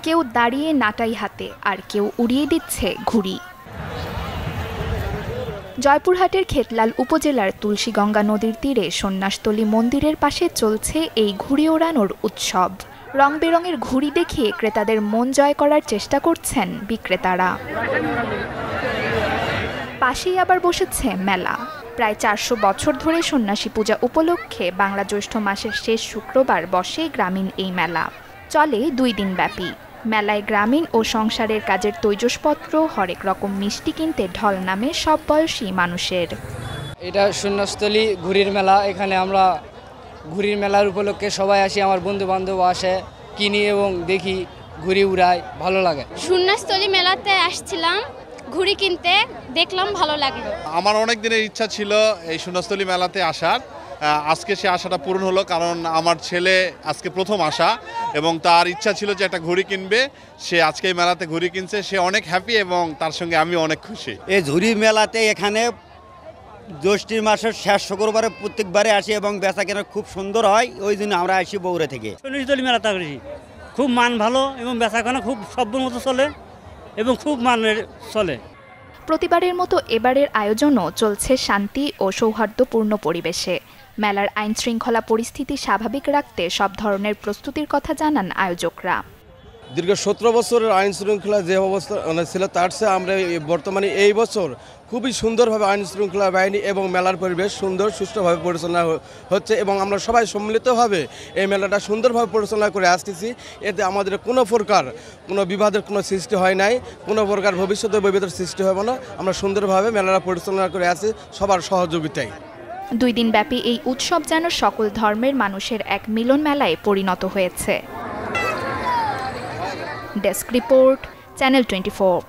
কেউ দাঁড়িয়ে নাটাই হাতে আর কেউ উড়িয়ে দিচ্ছে ঘুড়ি। জয়পুরহাটের খেতলাল উপজেলার তুলসীগঙ্গা নদীর তীরে সন্ন্যাসতলী মন্দিরের পাশে চলছে এই ঘুড়ি ওড়ানোর উৎসব। রং বেরঙের ঘুড়ি দেখিয়ে ক্রেতাদের মন জয় করার চেষ্টা করছেন বিক্রেতারা। পাশেই আবার বসেছে মেলা। প্রায় 400 বছর ধরে সন্ন্যাসী পূজা উপলক্ষে বাংলা জ্যৈষ্ঠ মাসের শেষ শুক্রবার বসে গ্রামীণ এই মেলা। চলে 2 দিন ব্যাপী। মেলায় গ্রামীণ ও সংসারের কাজের তৈজসপত্র, হরেক রকম মিষ্টি কিনতে ঢল নামে সব বয়সী মানুষের। এটা সন্ন্যাসতলী ঘুড়ির মেলা। এখানে আমরা ঘুড়ির মেলার উপলক্ষে সবাই আসি, আমার বন্ধু বান্ধব আসে, কিনি এবং দেখি, ঘুড়ি উড়াই, ভালো লাগে। সন্ন্যাসতলী মেলাতে আসছিলাম ঘুড়ি কিনতে, দেখলাম ভালো লাগলো। আমার অনেক দিনের ইচ্ছা ছিল এই সন্ন্যাসতলী মেলাতে আসার। আজকে সে আশাটা পূরণ হলো, কারণ আমার ছেলে আজকে প্রথম আসা এবং তার ইচ্ছা ছিল যে একটা ঘুড়ি কিনবে। সে আজকে এই মেলাতে ঘুড়ি কিনছে, সে অনেক হ্যাপি এবং তার সঙ্গে আমি অনেক খুশি। এই ঘুড়ি মেলাতে এখানে জ্যৈষ্ঠী মাসের শেষ শুক্রবারে প্রত্যেকবারে আসি এবং বেচা কেনা খুব সুন্দর হয়, ওই জন্য আমরা আসি বগুড়া থেকে। সন্ন্যাসতলী মেলাতে আসি, খুব মান ভালো এবং বেচা কেনা খুব সব্বর মতো চলে এবং খুব মানের চলে। প্রতিবারের মতো এবারের আয়োজনও চলছে শান্তি ও সৌহার্দ্যপূর্ণ পরিবেশে। মেলার আইন শৃঙ্খলা পরিস্থিতি স্বাভাবিক রাখতে সব ধরনের প্রস্তুতির কথা জানান আয়োজকরা। দীর্ঘ 17 বছরের আইন শৃঙ্খলা যে অবস্থা ছিল তার চেয়ে আমরা বর্তমানে এই বছর খুবই সুন্দরভাবে আইন শৃঙ্খলা বাহিনী এবং মেলার পরিবেশ সুন্দর সুষ্ঠুভাবে পরিচালনা হচ্ছে এবং আমরা সবাই সম্মিলিতভাবে এই মেলাটা সুন্দরভাবে পরিচালনা করে আসতেছি। এতে আমাদের কোনো প্রকার কোনো বিবাদের কোনো সৃষ্টি হয় নাই, কোনো প্রকার ভবিষ্যতে বিবাদের সৃষ্টি হবে না। আমরা সুন্দরভাবে মেলাটা পরিচালনা করে আসি সবার সহযোগিতায়। 2 দিন ব্যাপী এই উৎসব যেন সকল ধর্মের মানুষের এক মিলন মেলায় পরিণত হয়েছে। Desk report, channel 24।